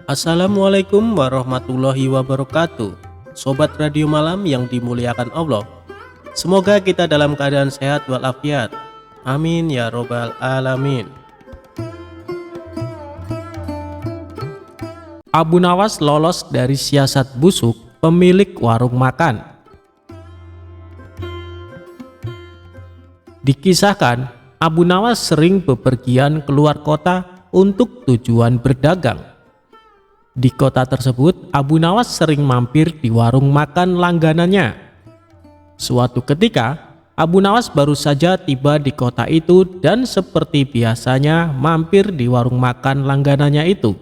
Assalamualaikum warahmatullahi wabarakatuh. Sobat Radio Malam yang dimuliakan Allah, semoga kita dalam keadaan sehat walafiat. Amin ya robbal alamin. Abu Nawas lolos dari siasat busuk pemilik warung makan. Dikisahkan, Abu Nawas sering bepergian keluar kota untuk tujuan berdagang. Di kota tersebut, Abu Nawas sering mampir di warung makan langganannya. Suatu ketika, Abu Nawas baru saja tiba di kota itu dan seperti biasanya mampir di warung makan langganannya itu.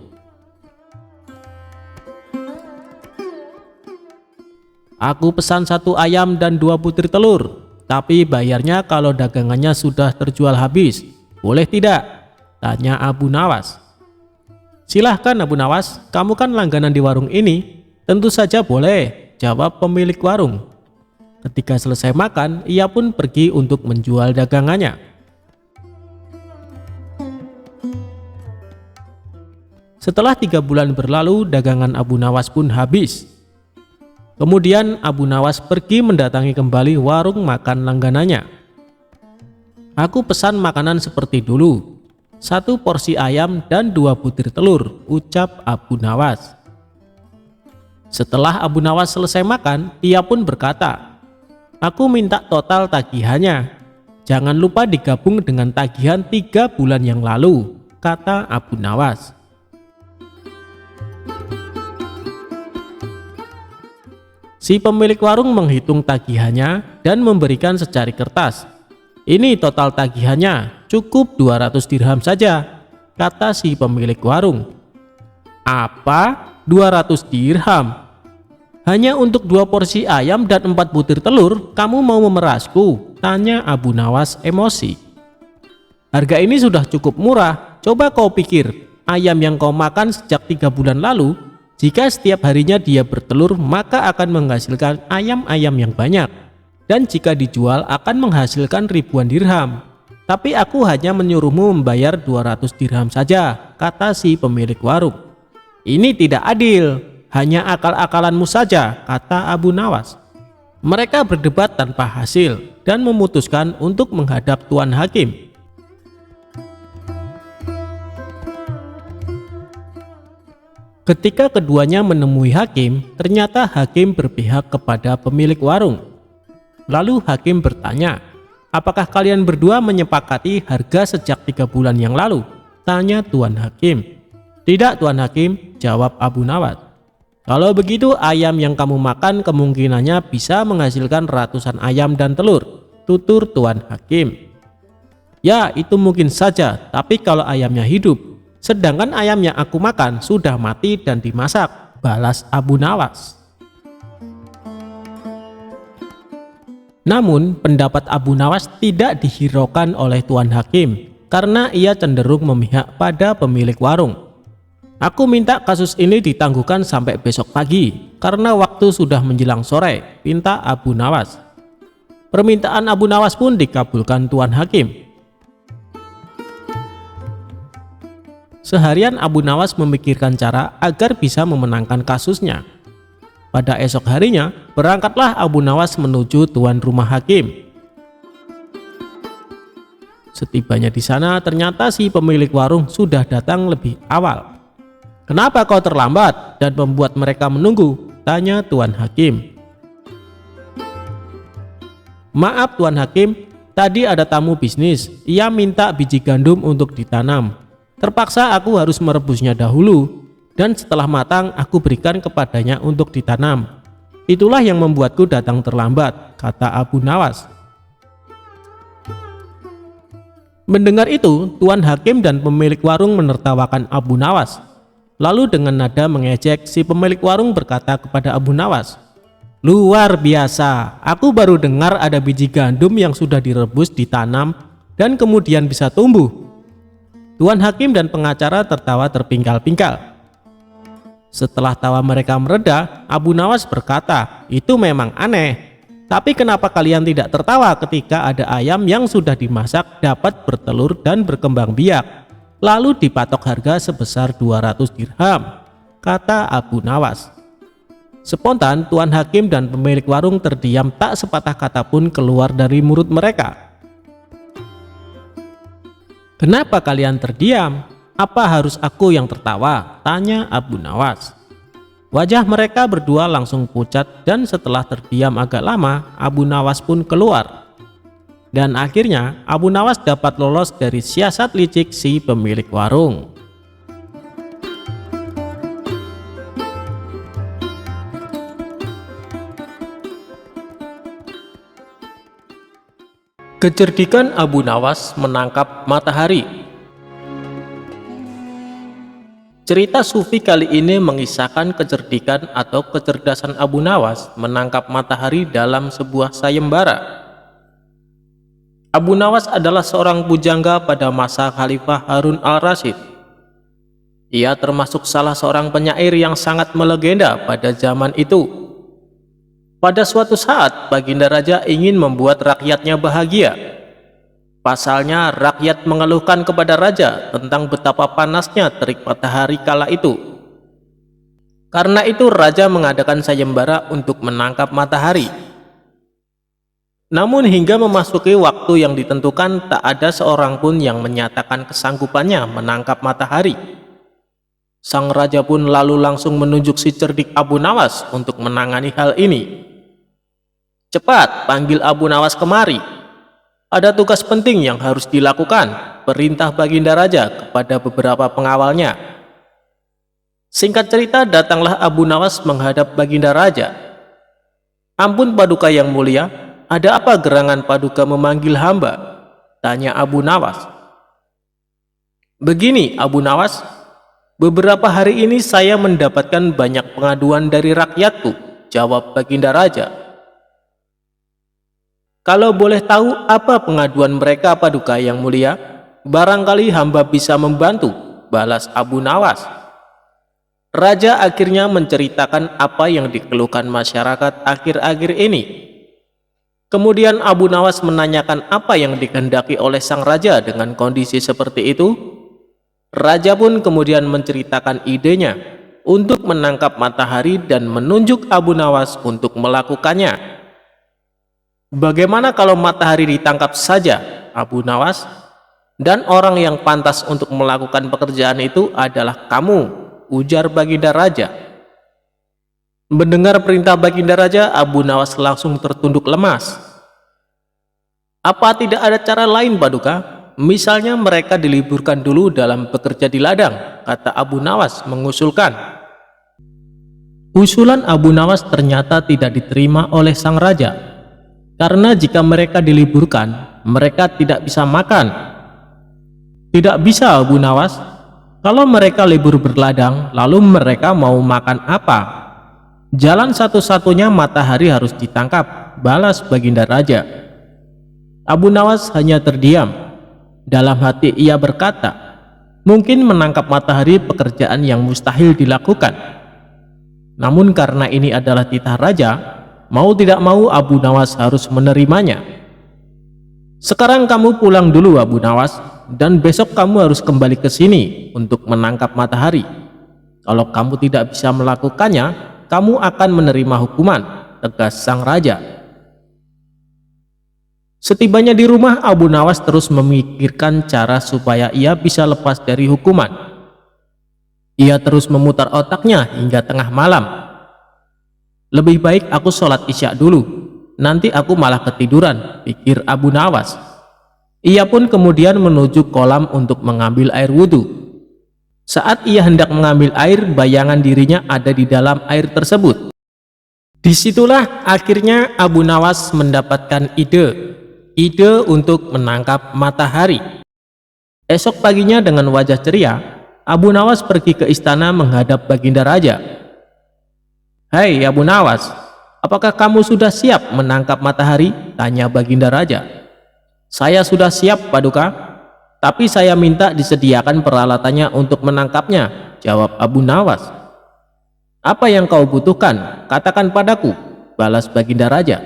Aku pesan 1 ayam dan 2 butir telur, tapi bayarnya kalau dagangannya sudah terjual habis. Boleh tidak? Tanya Abu Nawas. Silahkan Abu Nawas, kamu kan langganan di warung ini. Tentu saja boleh, jawab pemilik warung. Ketika selesai makan, ia pun pergi untuk menjual dagangannya. Setelah 3 bulan berlalu, dagangan Abu Nawas pun habis. Kemudian Abu Nawas pergi mendatangi kembali warung makan langganannya. Aku pesan makanan seperti dulu, 1 porsi ayam dan 2 butir telur, ucap Abu Nawas. Setelah Abu Nawas selesai makan, ia pun berkata, aku minta total tagihannya. Jangan lupa digabung dengan tagihan 3 bulan yang lalu, kata Abu Nawas. Si pemilik warung menghitung tagihannya dan memberikan secari kertas. Ini total tagihannya, cukup 200 dirham saja, kata si pemilik warung. Apa? 200 dirham? Hanya untuk 2 porsi ayam dan 4 butir telur, kamu mau memerasku? Tanya Abu Nawas emosi. Harga ini sudah cukup murah, coba kau pikir, ayam yang kau makan sejak 3 bulan lalu, jika setiap harinya dia bertelur, maka akan menghasilkan ayam-ayam yang banyak. Dan jika dijual akan menghasilkan ribuan dirham. Tapi aku hanya menyuruhmu membayar 200 dirham saja, kata si pemilik warung. Ini tidak adil, hanya akal-akalanmu saja, kata Abu Nawas. Mereka berdebat tanpa hasil dan memutuskan untuk menghadap Tuan Hakim. Ketika keduanya menemui hakim, ternyata hakim berpihak kepada pemilik warung. Lalu hakim bertanya, apakah kalian berdua menyepakati harga sejak 3 bulan yang lalu? Tanya Tuan Hakim. Tidak Tuan Hakim, jawab Abu Nawas. Kalau begitu ayam yang kamu makan kemungkinannya bisa menghasilkan ratusan ayam dan telur, tutur Tuan Hakim. Ya itu mungkin saja, tapi kalau ayamnya hidup, sedangkan ayam yang aku makan sudah mati dan dimasak, balas Abu Nawas. Namun pendapat Abu Nawas tidak dihiraukan oleh Tuan Hakim karena ia cenderung memihak pada pemilik warung. Aku minta kasus ini ditangguhkan sampai besok pagi karena waktu sudah menjelang sore, pinta Abu Nawas. Permintaan Abu Nawas pun dikabulkan Tuan Hakim. Seharian Abu Nawas memikirkan cara agar bisa memenangkan kasusnya. Pada esok harinya, berangkatlah Abu Nawas menuju tuan rumah hakim. Setibanya di sana, ternyata si pemilik warung sudah datang lebih awal. Kenapa kau terlambat dan membuat mereka menunggu? Tanya Tuan Hakim. Maaf Tuan Hakim, tadi ada tamu bisnis. Ia minta biji gandum untuk ditanam. Terpaksa aku harus merebusnya dahulu. Dan setelah matang aku berikan kepadanya untuk ditanam. Itulah yang membuatku datang terlambat, kata Abu Nawas. Mendengar itu, Tuan Hakim dan pemilik warung menertawakan Abu Nawas. Lalu dengan nada mengejek, si pemilik warung berkata kepada Abu Nawas, luar biasa, aku baru dengar ada biji gandum yang sudah direbus ditanam dan kemudian bisa tumbuh. Tuan Hakim dan pengacara tertawa terpingkal-pingkal. Setelah tawa mereka mereda, Abu Nawas berkata, itu memang aneh. Tapi kenapa kalian tidak tertawa ketika ada ayam yang sudah dimasak dapat bertelur dan berkembang biak, lalu dipatok harga sebesar 200 dirham? kata Abu Nawas. Spontan Tuan Hakim dan pemilik warung terdiam, tak sepatah kata pun keluar dari mulut mereka. "Kenapa kalian terdiam? Apa harus aku yang tertawa?" tanya Abu Nawas. Wajah mereka berdua langsung pucat dan setelah terdiam agak lama, Abu Nawas pun keluar. Dan akhirnya Abu Nawas dapat lolos dari siasat licik si pemilik warung. Kecerdikan Abu Nawas menangkap matahari. Cerita sufi kali ini mengisahkan kecerdikan atau kecerdasan Abu Nawas menangkap matahari dalam sebuah sayembara. Abu Nawas adalah seorang pujangga pada masa Khalifah Harun al-Rasyid. Ia termasuk salah seorang penyair yang sangat melegenda pada zaman itu. Pada suatu saat, Baginda Raja ingin membuat rakyatnya bahagia. Pasalnya, rakyat mengeluhkan kepada Raja tentang betapa panasnya terik matahari kala itu. Karena itu, Raja mengadakan sayembara untuk menangkap matahari. Namun hingga memasuki waktu yang ditentukan, tak ada seorang pun yang menyatakan kesanggupannya menangkap matahari. Sang Raja pun lalu langsung menunjuk si cerdik Abu Nawas untuk menangani hal ini. "Cepat, panggil Abu Nawas kemari. Ada tugas penting yang harus dilakukan," perintah Baginda Raja kepada beberapa pengawalnya. Singkat cerita, datanglah Abu Nawas menghadap Baginda Raja. "Ampun Paduka yang mulia, ada apa gerangan Paduka memanggil hamba?" tanya Abu Nawas. "Begini Abu Nawas, beberapa hari ini saya mendapatkan banyak pengaduan dari rakyatku," jawab Baginda Raja. "Kalau boleh tahu apa pengaduan mereka Paduka yang mulia? Barangkali hamba bisa membantu," balas Abu Nawas. Raja akhirnya menceritakan apa yang dikeluhkan masyarakat akhir-akhir ini. Kemudian Abu Nawas menanyakan apa yang dikehendaki oleh sang raja dengan kondisi seperti itu. Raja pun kemudian menceritakan idenya untuk menangkap matahari dan menunjuk Abu Nawas untuk melakukannya. "Bagaimana kalau matahari ditangkap saja, Abu Nawas? Dan orang yang pantas untuk melakukan pekerjaan itu adalah kamu," ujar Baginda Raja. Mendengar perintah Baginda Raja, Abu Nawas langsung tertunduk lemas. "Apa tidak ada cara lain Paduka? Misalnya mereka diliburkan dulu dalam bekerja di ladang," kata Abu Nawas mengusulkan. Usulan Abu Nawas ternyata tidak diterima oleh sang raja. Karena jika mereka diliburkan, mereka tidak bisa makan. "Tidak bisa Abu Nawas. Kalau mereka libur berladang, lalu mereka mau makan apa? Jalan satu-satunya matahari harus ditangkap," balas Baginda Raja. Abu Nawas hanya terdiam. Dalam hati ia berkata, mungkin menangkap matahari pekerjaan yang mustahil dilakukan. Namun karena ini adalah titah raja, mau tidak mau Abu Nawas harus menerimanya. "Sekarang kamu pulang dulu Abu Nawas, dan besok kamu harus kembali ke sini untuk menangkap matahari. Kalau kamu tidak bisa melakukannya, kamu akan menerima hukuman," tegas sang raja. Setibanya di rumah, Abu Nawas terus memikirkan cara supaya ia bisa lepas dari hukuman. Ia terus memutar otaknya hingga tengah malam. "Lebih baik aku sholat isya dulu, nanti aku malah ketiduran," pikir Abu Nawas. Ia pun kemudian menuju kolam untuk mengambil air wudhu. Saat ia hendak mengambil air, bayangan dirinya ada di dalam air tersebut. Disitulah akhirnya Abu Nawas mendapatkan ide untuk menangkap matahari. Esok paginya dengan wajah ceria, Abu Nawas pergi ke istana menghadap Baginda Raja. "Hai Abu Nawas, apakah kamu sudah siap menangkap matahari?" tanya Baginda Raja. "Saya sudah siap Paduka, tapi saya minta disediakan peralatannya untuk menangkapnya," jawab Abu Nawas. "Apa yang kau butuhkan? Katakan padaku," balas Baginda Raja.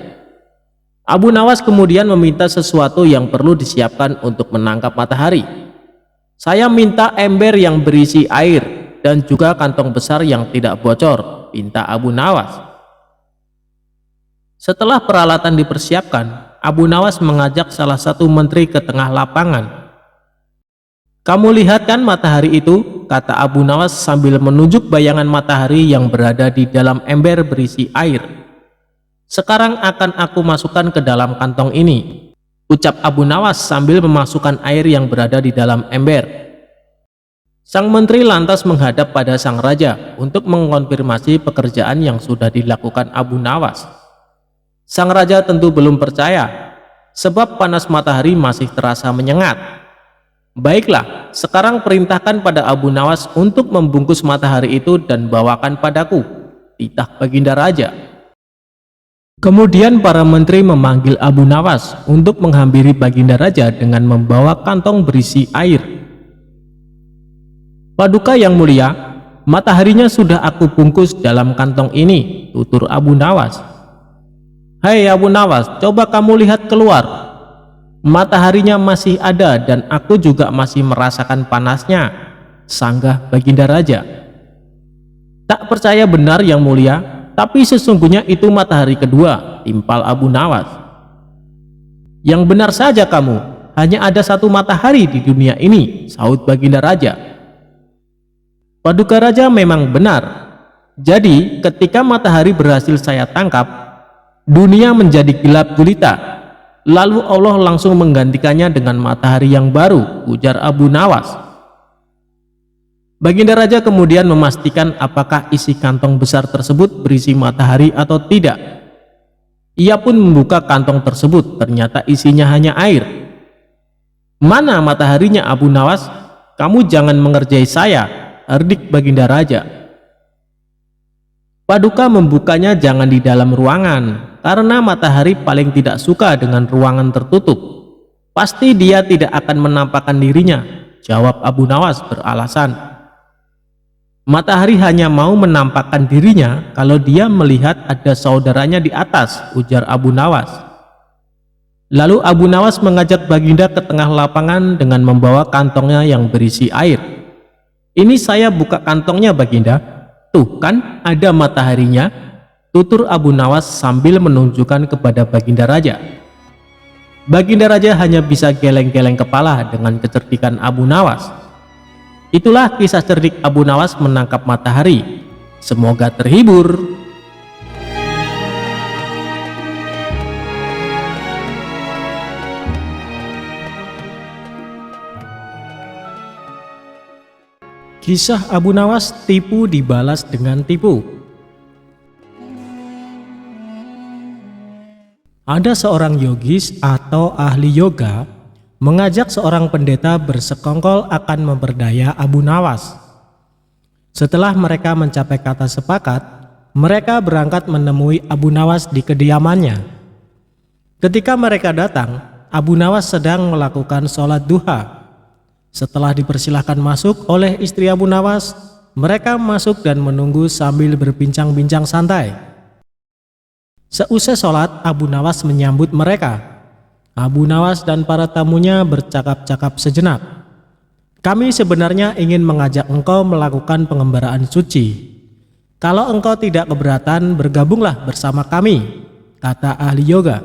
Abu Nawas kemudian meminta sesuatu yang perlu disiapkan untuk menangkap matahari. "Saya minta ember yang berisi air," dan juga kantong besar yang tidak bocor, pinta Abu Nawas. Setelah peralatan dipersiapkan, Abu Nawas mengajak salah satu menteri ke tengah lapangan. "Kamu lihat kan matahari itu?" kata Abu Nawas sambil menunjuk bayangan matahari yang berada di dalam ember berisi air. "Sekarang akan aku masukkan ke dalam kantong ini," ucap Abu Nawas sambil memasukkan air yang berada di dalam ember. Sang menteri lantas menghadap pada sang raja untuk mengkonfirmasi pekerjaan yang sudah dilakukan Abu Nawas. Sang raja tentu belum percaya, sebab panas matahari masih terasa menyengat. "Baiklah, sekarang perintahkan pada Abu Nawas untuk membungkus matahari itu dan bawakan padaku," titah Baginda Raja. Kemudian para menteri memanggil Abu Nawas untuk menghampiri Baginda Raja dengan membawa kantong berisi air. "Paduka yang mulia, mataharinya sudah aku bungkus dalam kantong ini," tutur Abu Nawas. "Hai Abu Nawas, coba kamu lihat keluar. Mataharinya masih ada dan aku juga masih merasakan panasnya," sanggah Baginda Raja. "Tak percaya benar yang mulia, tapi sesungguhnya itu matahari kedua," timpal Abu Nawas. "Yang benar saja kamu, hanya ada satu matahari di dunia ini," sahut Baginda Raja. "Paduka Raja memang benar. Jadi ketika matahari berhasil saya tangkap, dunia menjadi gelap gulita. Lalu Allah langsung menggantikannya dengan matahari yang baru," ujar Abu Nawas. Baginda Raja kemudian memastikan apakah isi kantong besar tersebut berisi matahari atau tidak. Ia pun membuka kantong tersebut, ternyata isinya hanya air. "Mana mataharinya Abu Nawas? Kamu jangan mengerjai saya," herdik Baginda Raja. "Paduka membukanya jangan di dalam ruangan, karena matahari paling tidak suka dengan ruangan tertutup. Pasti dia tidak akan menampakkan dirinya," jawab Abu Nawas beralasan. "Matahari hanya mau menampakkan dirinya kalau dia melihat ada saudaranya di atas," ujar Abu Nawas. Lalu Abu Nawas mengajak Baginda ke tengah lapangan dengan membawa kantongnya yang berisi air. "Ini saya buka kantongnya Baginda. Tuh kan ada mataharinya," tutur Abu Nawas sambil menunjukkan kepada Baginda Raja. Baginda Raja hanya bisa geleng-geleng kepala dengan kecerdikan Abu Nawas. Itulah kisah cerdik Abu Nawas menangkap matahari. Semoga terhibur. Kisah Abu Nawas tipu dibalas dengan tipu. Ada seorang yogis atau ahli yoga mengajak seorang pendeta bersekongkol akan memperdaya Abu Nawas. Setelah mereka mencapai kata sepakat, mereka berangkat menemui Abu Nawas di kediamannya. Ketika mereka datang, Abu Nawas sedang melakukan sholat duha. Setelah dipersilahkan masuk oleh istri Abu Nawas, mereka masuk dan menunggu sambil berbincang-bincang santai. Seusai sholat, Abu Nawas menyambut mereka. Abu Nawas dan para tamunya bercakap-cakap sejenak. "Kami sebenarnya ingin mengajak engkau melakukan pengembaraan suci. Kalau engkau tidak keberatan, bergabunglah bersama kami," kata ahli yoga.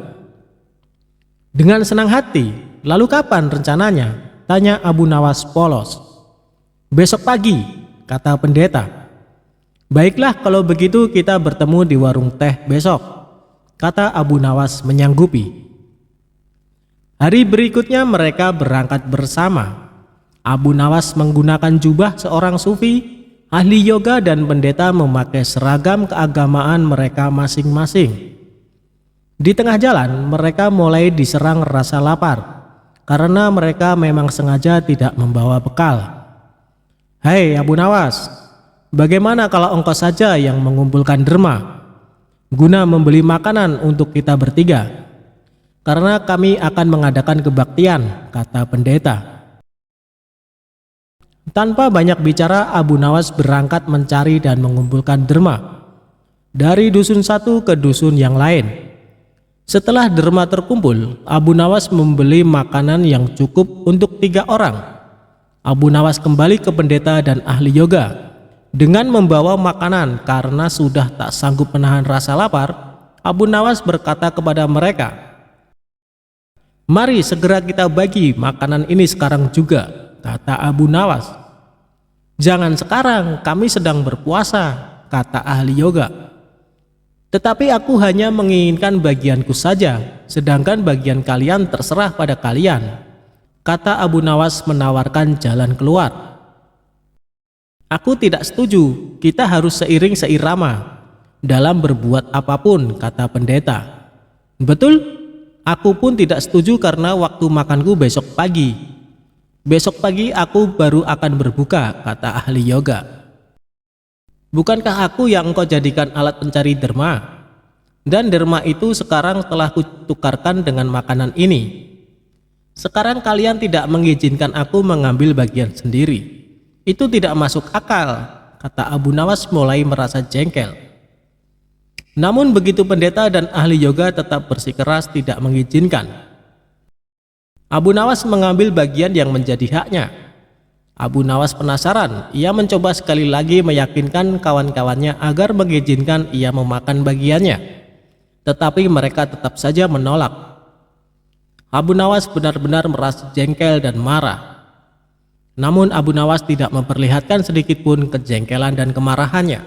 "Dengan senang hati. Lalu kapan rencananya?" tanya Abu Nawas polos. "Besok pagi," kata pendeta. "Baiklah, kalau begitu kita bertemu di warung teh besok," kata Abu Nawas menyanggupi. Hari berikutnya mereka berangkat bersama. Abu Nawas menggunakan jubah seorang sufi, ahli yoga dan pendeta memakai seragam keagamaan mereka masing-masing. Di tengah jalan mereka mulai diserang rasa lapar karena mereka memang sengaja tidak membawa bekal. "Hei Abu Nawas, bagaimana kalau engkau saja yang mengumpulkan derma guna membeli makanan untuk kita bertiga? Karena kami akan mengadakan kebaktian," kata pendeta. Tanpa banyak bicara, Abu Nawas berangkat mencari dan mengumpulkan derma dari dusun satu ke dusun yang lain. Setelah derma terkumpul, Abu Nawas membeli makanan yang cukup untuk 3 orang. Abu Nawas kembali ke pendeta dan ahli yoga Dengan membawa makanan karena sudah tak sanggup menahan rasa lapar, Abu Nawas berkata kepada mereka, "Mari segera kita bagi makanan ini sekarang juga," kata Abu Nawas. "Jangan sekarang, kami sedang berpuasa," kata ahli yoga. "Tetapi aku hanya menginginkan bagianku saja, sedangkan bagian kalian terserah pada kalian," kata Abu Nawas menawarkan jalan keluar. "Aku tidak setuju, kita harus seiring seirama dalam berbuat apapun," kata pendeta. "Betul, aku pun tidak setuju karena waktu makanku besok pagi. Besok pagi aku baru akan berbuka," kata ahli yoga. "Bukankah aku yang engkau jadikan alat pencari derma? Dan derma itu sekarang telah kutukarkan dengan makanan ini. Sekarang kalian tidak mengizinkan aku mengambil bagian sendiri. Itu tidak masuk akal," kata Abu Nawas mulai merasa jengkel. Namun begitu pendeta dan ahli yoga tetap bersikeras tidak mengizinkan. Abu Nawas mengambil bagian yang menjadi haknya. Abu Nawas penasaran, ia mencoba sekali lagi meyakinkan kawan-kawannya agar mengizinkan ia memakan bagiannya. Tetapi mereka tetap saja menolak. Abu Nawas benar-benar merasa jengkel dan marah. Namun Abu Nawas tidak memperlihatkan sedikitpun kejengkelan dan kemarahannya.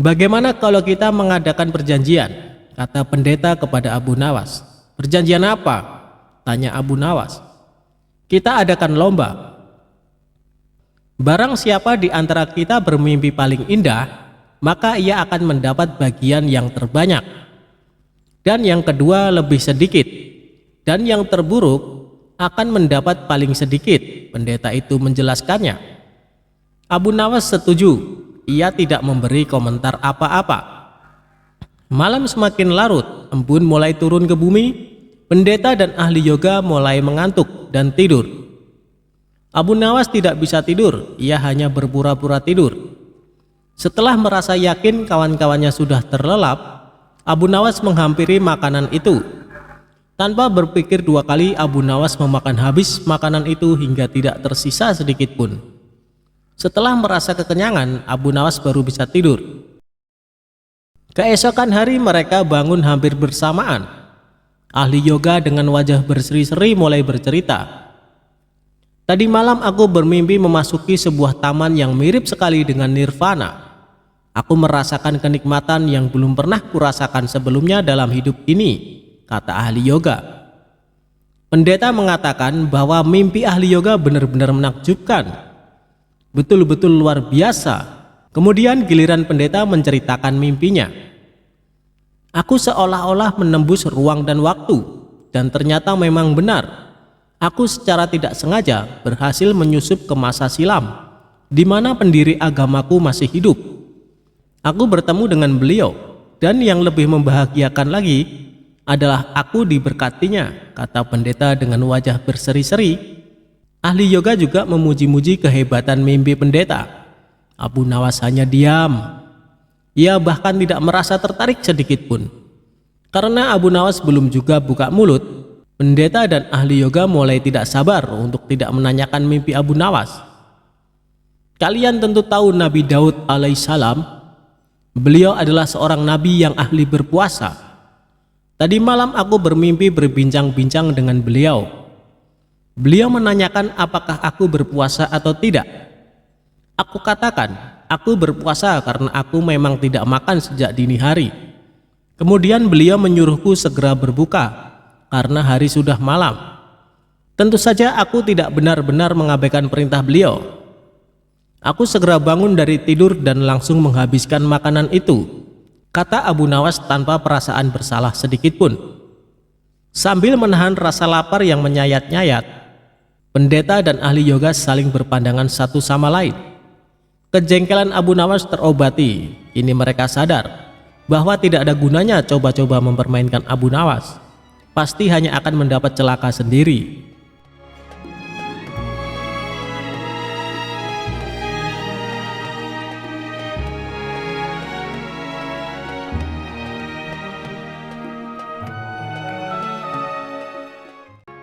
"Bagaimana kalau kita mengadakan perjanjian?" kata pendeta kepada Abu Nawas. "Perjanjian apa?" tanya Abu Nawas. "Kita adakan lomba. Barang siapa di antara kita bermimpi paling indah, maka ia akan mendapat bagian yang terbanyak. Dan yang kedua lebih sedikit. Dan yang terburuk akan mendapat paling sedikit," pendeta itu menjelaskannya. Abu Nawas setuju. Ia tidak memberi komentar apa-apa. Malam semakin larut, embun mulai turun ke bumi. Pendeta dan ahli yoga mulai mengantuk dan tidur. Abu Nawas tidak bisa tidur, ia hanya berpura-pura tidur. Setelah merasa yakin kawan-kawannya sudah terlelap, Abu Nawas menghampiri makanan itu. Tanpa berpikir dua kali, Abu Nawas memakan habis makanan itu hingga tidak tersisa sedikit pun. Setelah merasa kekenyangan, Abu Nawas baru bisa tidur. Keesokan hari mereka bangun hampir bersamaan. Ahli yoga dengan wajah berseri-seri mulai bercerita, "Tadi malam aku bermimpi memasuki sebuah taman yang mirip sekali dengan nirvana. Aku merasakan kenikmatan yang belum pernah kurasakan sebelumnya dalam hidup ini," kata ahli yoga. Pendeta mengatakan bahwa mimpi ahli yoga benar-benar menakjubkan. Betul-betul luar biasa. Kemudian giliran pendeta menceritakan mimpinya. "Aku seolah-olah menembus ruang dan waktu, dan ternyata memang benar. Aku secara tidak sengaja berhasil menyusup ke masa silam, di mana pendiri agamaku masih hidup. Aku bertemu dengan beliau, dan yang lebih membahagiakan lagi adalah aku diberkatinya," kata pendeta dengan wajah berseri-seri. Ahli yoga juga memuji-muji kehebatan mimpi pendeta. Abu Nawas hanya diam. Ia bahkan tidak merasa tertarik sedikit pun. Karena Abu Nawas belum juga buka mulut, pendeta dan ahli yoga mulai tidak sabar untuk tidak menanyakan mimpi Abu Nawas. "Kalian tentu tahu Nabi Daud alaihissalam. Beliau adalah seorang nabi yang ahli berpuasa. Tadi malam aku bermimpi berbincang-bincang dengan beliau. Beliau menanyakan apakah aku berpuasa atau tidak. Aku katakan, aku berpuasa karena aku memang tidak makan sejak dini hari. Kemudian beliau menyuruhku segera berbuka karena hari sudah malam. Tentu saja aku tidak benar-benar mengabaikan perintah beliau. Aku segera bangun dari tidur dan langsung menghabiskan makanan itu," kata Abu Nawas tanpa perasaan bersalah sedikit pun. Sambil menahan rasa lapar yang menyayat-nyayat, pendeta dan ahli yoga saling berpandangan satu sama lain. Kejengkelan Abu Nawas terobati. Kini mereka sadar bahwa tidak ada gunanya coba-coba mempermainkan Abu Nawas. Pasti hanya akan mendapat celaka sendiri.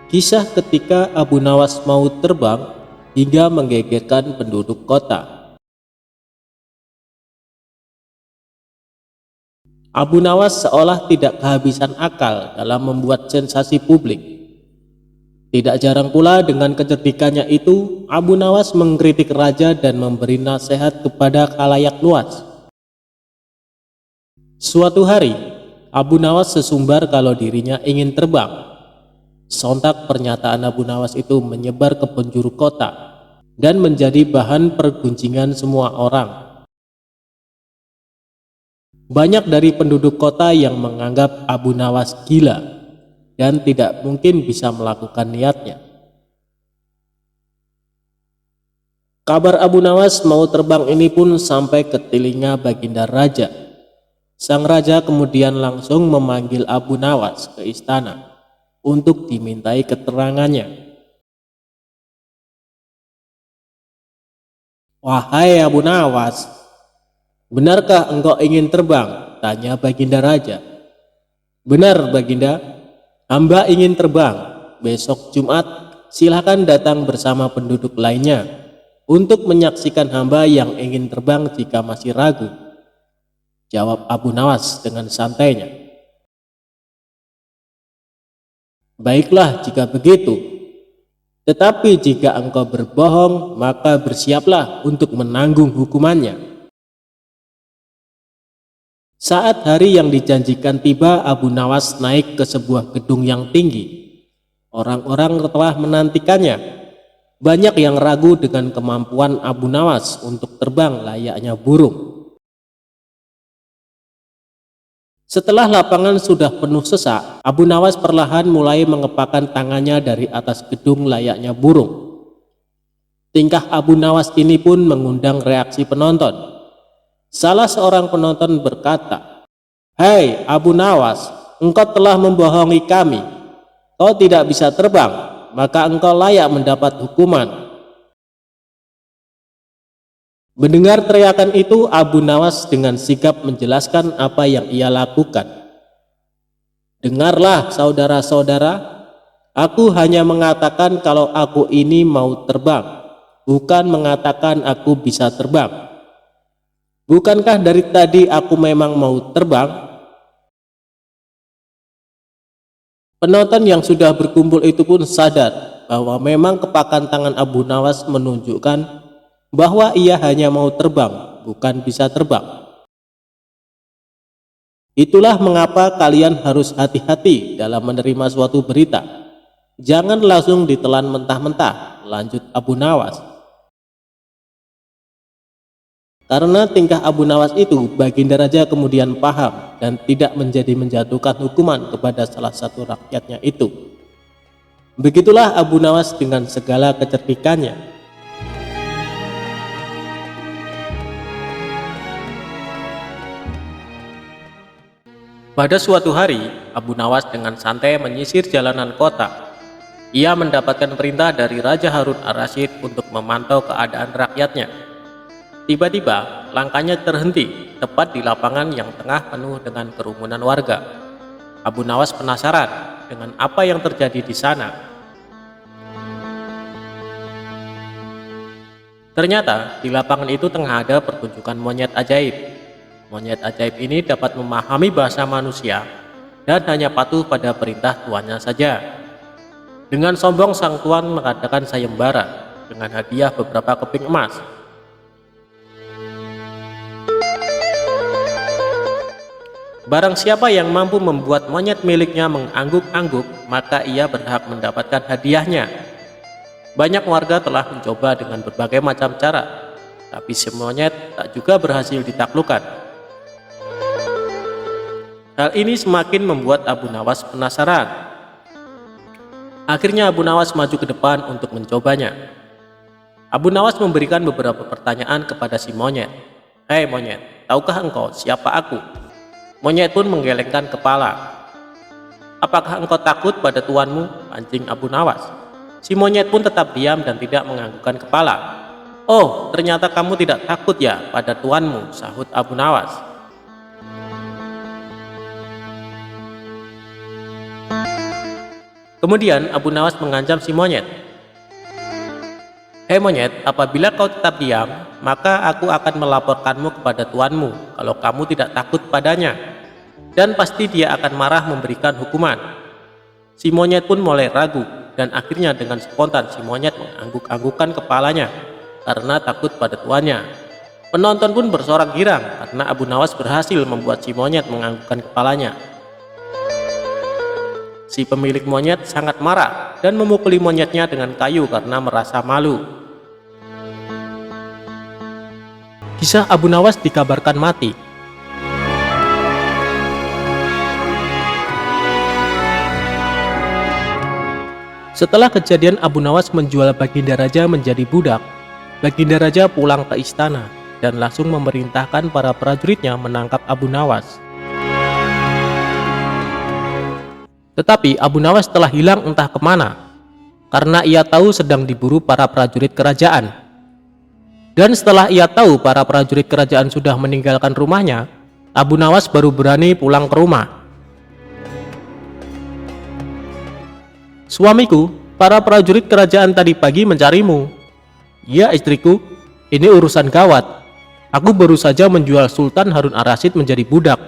Kisah ketika Abu Nawas mau terbang hingga menggegerkan penduduk kota. Abu Nawas seolah tidak kehabisan akal dalam membuat sensasi publik. Tidak jarang pula dengan kecerdikannya itu, Abu Nawas mengkritik raja dan memberi nasihat kepada khalayak luas. Suatu hari, Abu Nawas sesumbar kalau dirinya ingin terbang. Sontak pernyataan Abu Nawas itu menyebar ke penjuru kota dan menjadi bahan pergunjingan semua orang. Banyak dari penduduk kota yang menganggap Abu Nawas gila dan tidak mungkin bisa melakukan niatnya. Kabar Abu Nawas mau terbang ini pun sampai ke telinga Baginda Raja. Sang raja kemudian langsung memanggil Abu Nawas ke istana untuk dimintai keterangannya. "Wahai Abu Nawas, benarkah engkau ingin terbang?" tanya Baginda Raja. "Benar Baginda, hamba ingin terbang. Besok Jumat silakan datang bersama penduduk lainnya untuk menyaksikan hamba yang ingin terbang jika masih ragu," jawab Abu Nawas dengan santainya. "Baiklah jika begitu. Tetapi jika engkau berbohong, maka bersiaplah untuk menanggung hukumannya." Saat hari yang dijanjikan tiba, Abu Nawas naik ke sebuah gedung yang tinggi. Orang-orang telah menantikannya. Banyak yang ragu dengan kemampuan Abu Nawas untuk terbang layaknya burung. Setelah lapangan sudah penuh sesak, Abu Nawas perlahan mulai mengepakkan tangannya dari atas gedung layaknya burung. Tingkah Abu Nawas ini pun mengundang reaksi penonton. Salah seorang penonton berkata, "Hei Abu Nawas, engkau telah membohongi kami. Kau tidak bisa terbang, maka engkau layak mendapat hukuman." Mendengar teriakan itu, Abu Nawas dengan sigap menjelaskan apa yang ia lakukan. "Dengarlah saudara-saudara, aku hanya mengatakan kalau aku ini mau terbang, bukan mengatakan aku bisa terbang. Bukankah dari tadi aku memang mau terbang?" Penonton yang sudah berkumpul itu pun sadar bahwa memang kepakan tangan Abu Nawas menunjukkan bahwa ia hanya mau terbang, bukan bisa terbang. Itulah mengapa kalian harus hati-hati dalam menerima suatu berita. Jangan langsung ditelan mentah-mentah, lanjut Abu Nawas. Karena tingkah Abu Nawas itu, Baginda Raja kemudian paham dan tidak menjatuhkan hukuman kepada salah satu rakyatnya itu. Begitulah Abu Nawas dengan segala kecerdikannya. Pada suatu hari, Abu Nawas dengan santai menyisir jalanan kota. Ia mendapatkan perintah dari Raja Harun ar-Rasyid untuk memantau keadaan rakyatnya. Tiba-tiba, langkahnya terhenti tepat di lapangan yang tengah penuh dengan kerumunan warga. Abu Nawas penasaran dengan apa yang terjadi di sana. Ternyata, di lapangan itu tengah ada pertunjukan monyet ajaib. Monyet ajaib ini dapat memahami bahasa manusia dan hanya patuh pada perintah tuannya saja. Dengan sombong sang tuan mengadakan sayembara dengan hadiah beberapa keping emas. Barang siapa yang mampu membuat monyet miliknya mengangguk-angguk, maka ia berhak mendapatkan hadiahnya. Banyak warga telah mencoba dengan berbagai macam cara, tapi si monyet tak juga berhasil ditaklukkan. Hal ini semakin membuat Abu Nawas penasaran. Akhirnya Abu Nawas maju ke depan untuk mencobanya. Abu Nawas memberikan beberapa pertanyaan kepada si monyet. "Hei monyet, tahukah engkau siapa aku?" Monyet pun menggelengkan kepala. "Apakah engkau takut pada tuanmu?" pancing Abu Nawas. Si monyet pun tetap diam dan tidak menganggukkan kepala. "Oh, ternyata kamu tidak takut ya pada tuanmu," sahut Abu Nawas. Kemudian Abu Nawas mengancam si monyet. "Hei monyet, apabila kau tetap diam, maka aku akan melaporkanmu kepada tuanmu kalau kamu tidak takut padanya." dan pasti dia akan marah memberikan hukuman. Si monyet pun mulai ragu, dan akhirnya dengan spontan si monyet mengangguk-anggukkan kepalanya karena takut pada tuannya. Penonton pun bersorak girang karena Abu Nawas berhasil membuat si monyet menganggukkan kepalanya. Si pemilik monyet sangat marah dan memukuli monyetnya dengan kayu karena merasa malu. Kisah Abu Nawas dikabarkan mati. Setelah kejadian Abu Nawas menjual Baginda Raja menjadi budak, Baginda Raja pulang ke istana dan langsung memerintahkan para prajuritnya menangkap Abu Nawas. Tetapi Abu Nawas telah hilang entah kemana, karena ia tahu sedang diburu para prajurit kerajaan. Dan setelah ia tahu para prajurit kerajaan sudah meninggalkan rumahnya, Abu Nawas baru berani pulang ke rumah. "Suamiku, para prajurit kerajaan tadi pagi mencarimu." "Ya istriku, ini urusan gawat. Aku baru saja menjual Sultan Harun ar-Rasyid menjadi budak."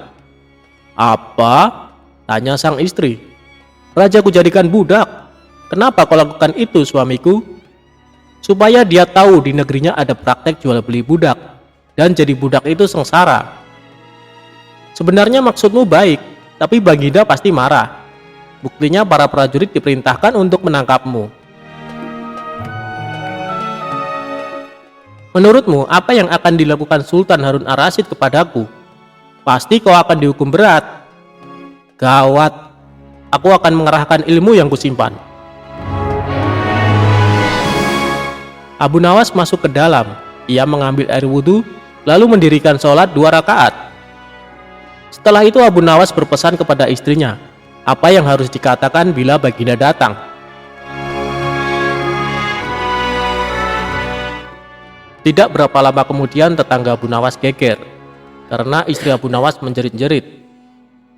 "Apa?" tanya sang istri. "Raja kujadikan budak. Kenapa kau lakukan itu, suamiku?" "Supaya dia tahu di negerinya ada praktek jual beli budak, dan jadi budak itu sengsara." "Sebenarnya maksudmu baik, tapi Baginda pasti marah. Buktinya para prajurit diperintahkan untuk menangkapmu." "Menurutmu apa yang akan dilakukan Sultan Harun ar-Rasyid kepadaku?" "Pasti kau akan dihukum berat." "Gawat, aku akan mengerahkan ilmu yang kusimpan." Abu Nawas masuk ke dalam. Ia mengambil air wudhu, lalu mendirikan sholat 2 rakaat. Setelah itu Abu Nawas berpesan kepada istrinya apa yang harus dikatakan bila Baginda datang. Tidak berapa lama kemudian tetangga Abu Nawas geger karena istri Abu Nawas menjerit-jerit.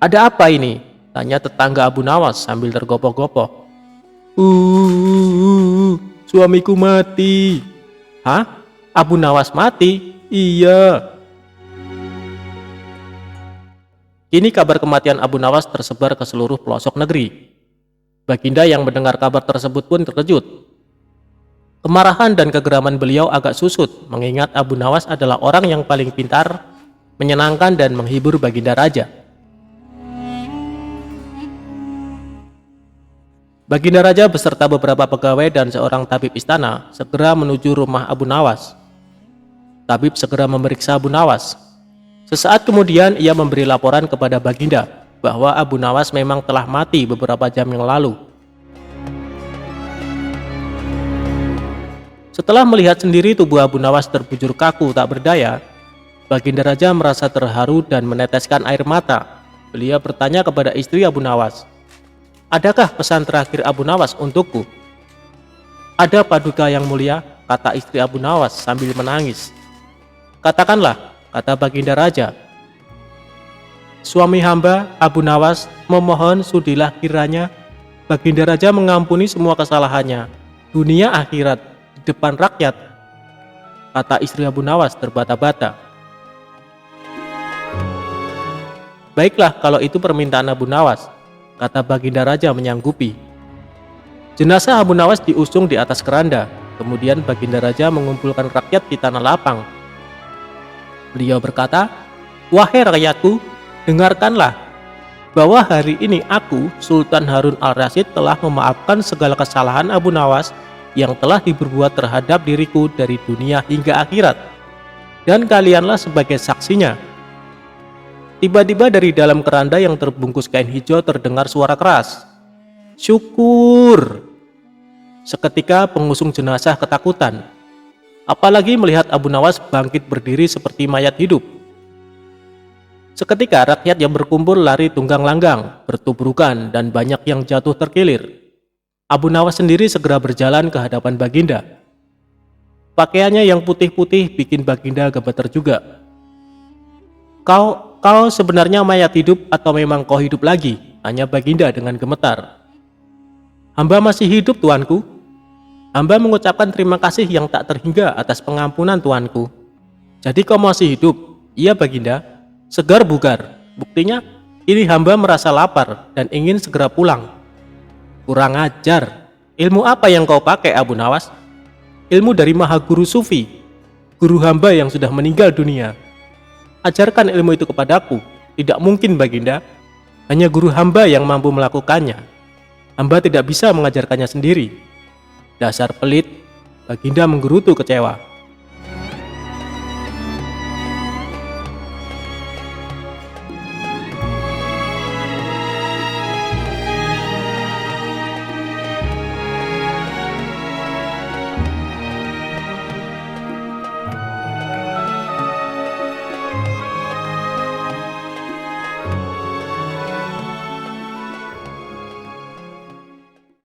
"Ada apa ini?" tanya tetangga Abu Nawas sambil tergopoh-gopoh. Suamiku mati." "Hah? Abu Nawas mati?" "Iya." Kini kabar kematian Abu Nawas tersebar ke seluruh pelosok negeri. Baginda yang mendengar kabar tersebut pun terkejut. Kemarahan dan kegeraman beliau agak susut mengingat Abu Nawas adalah orang yang paling pintar, menyenangkan dan menghibur Baginda Raja. Baginda Raja beserta beberapa pegawai dan seorang tabib istana segera menuju rumah Abu Nawas. Tabib segera memeriksa Abu Nawas. Sesaat kemudian ia memberi laporan kepada Baginda bahwa Abu Nawas memang telah mati beberapa jam yang lalu. Setelah melihat sendiri tubuh Abu Nawas terbujur kaku tak berdaya, Baginda Raja merasa terharu dan meneteskan air mata. Beliau bertanya kepada istri Abu Nawas, "Adakah pesan terakhir Abu Nawas untukku?" "Ada Paduka yang mulia," kata istri Abu Nawas sambil menangis. "Katakanlah," kata Baginda Raja. "Suami hamba Abu Nawas memohon sudilah kiranya Baginda Raja mengampuni semua kesalahannya, dunia akhirat, di depan rakyat," kata istri Abu Nawas terbata-bata. "Baiklah kalau itu permintaan Abu Nawas," kata Baginda Raja menyanggupi. Jenazah Abu Nawas diusung di atas keranda, kemudian Baginda Raja mengumpulkan rakyat di tanah lapang. Beliau berkata, "Wahai rakyatku, dengarkanlah bahwa hari ini aku, Sultan Harun ar-Rasyid, telah memaafkan segala kesalahan Abu Nawas yang telah diperbuat terhadap diriku dari dunia hingga akhirat, dan kalianlah sebagai saksinya." Tiba-tiba dari dalam keranda yang terbungkus kain hijau terdengar suara keras, "Syukur!" Seketika pengusung jenazah ketakutan, apalagi melihat Abu Nawas bangkit berdiri seperti mayat hidup. Seketika rakyat yang berkumpul lari tunggang langgang, bertubrukan, dan banyak yang jatuh terkilir. Abu Nawas sendiri segera berjalan ke hadapan Baginda. Pakaiannya yang putih-putih bikin Baginda gemeter juga. Kau sebenarnya mayat hidup atau memang kau hidup lagi?" tanya Baginda dengan gemetar. "Hamba masih hidup, tuanku. Hamba mengucapkan terima kasih yang tak terhingga atas pengampunan tuanku." "Jadi kau masih hidup?" "Iya Baginda." "Segar bugar? Buktinya?" Kini hamba merasa lapar dan ingin segera pulang. Kurang ajar, ilmu apa yang kau pakai Abu Nawas? Ilmu dari Maha Guru Sufi, guru hamba yang sudah meninggal dunia. Ajarkan ilmu itu kepadaku. Tidak mungkin Baginda, hanya guru hamba yang mampu melakukannya. Hamba tidak bisa mengajarkannya sendiri. Dasar pelit, Baginda menggerutu kecewa.